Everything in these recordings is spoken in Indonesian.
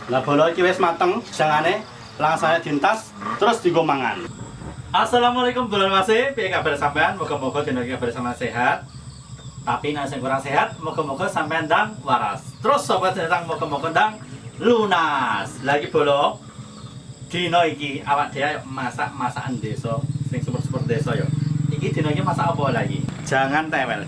Lah bola iki wis mateng, jangane langsung aja dintas terus dienggo mangan. Assalamualaikum dulur Mas, piye kabar sampean? Moga-moga dina iki kabar sampean sehat. Tapi nek sing kurang sehat, moga-moga sampean ndang waras. Terus sobat sedang moga-moga ndang lunas. Lagi bola dina iki awak dhewe masak masakan desa sing super-super desa yo. Iki dina iki masak apa lagi? Jangan tewel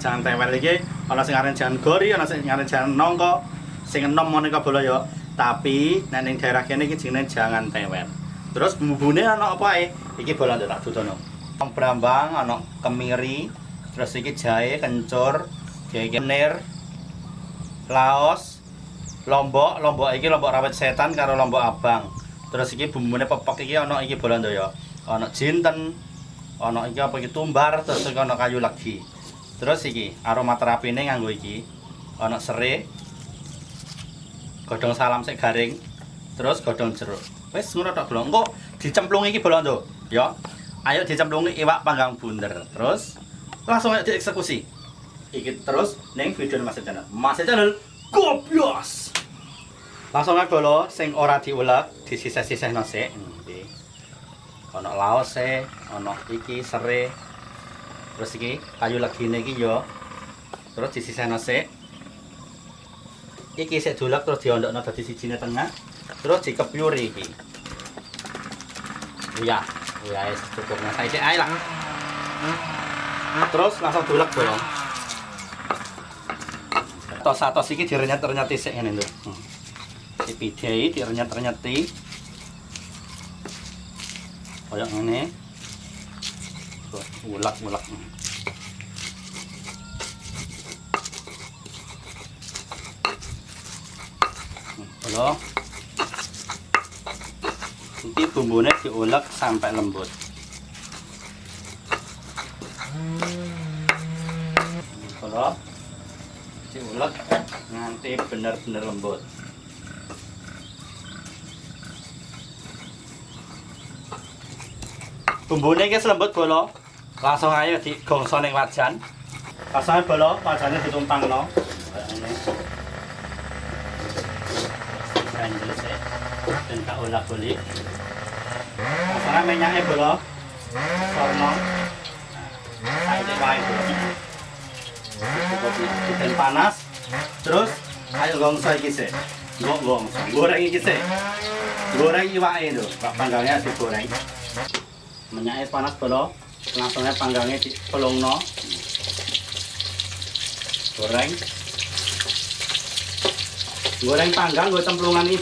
iki ana sing aran jangan gori, ana sing aran jangan nongko, sing enom menika bola yo. Tapi nek ning daerah kene iki jenenge jangan tewel. Terus bumbune ana apa ae? Iki bola tak dudono. Brambang, ana kemiri, terus iki jahe, kencur, kenir, laos, lombok iki lombok rawit setan karo lombok abang. Terus iki bumbune pepek iki ana iki bola ya. Ana jinten, ana iki apa iki tumbar, terus iki ana kayu legi. Terus iki aromaterapine nganggo iki. Ana serai, godhong salam sik garing, terus godhong jeruk. Wis ngono tok bola. Engko dicemplungi iki bola ndo, ya. Ayo dicemplungi iwak panggang bunder. Terus langsung aja dieksekusi. Iki terus ning video Mas Channel. Mas Channel gobios. Langsung aja bola sing ora diulek, disisih-sisihno sik. Nggih. Ana laose, ana iki serai. Terus iki kayu legine iki ya. Terus disisihno sik. Iki sik dolek terus diondokno dadi sijine tengah. Terus dikepyuri iki. Ya, wis cukup nah saiki ae lah. Terus langsung dolek bolong. Tos-tos iki direnyet-renyet sik ngene lho. Dipidhei, direnyet-renyeti. Kaya ngene. Terus ulek-ulek. Halo. Nanti bumbunya diulek sampai lembut. Kalau diulek nanti benar-benar lembut. Bumbunya guys lembut bolo. Langsung aja digongso ning wajan. Langsung aja bolo, wajannya ditumpangno. Ini. Dan tak ulak-ulik. Masalah minyaknya bolo sorno saiki wae bolo cukup panas terus ayo gongso iki sik goreng iki sik goreng iwake lho panggangnya digoreng minyaknya panas bolo langsungnya panggangnya dipelungno goreng panggang gue cemplungan ini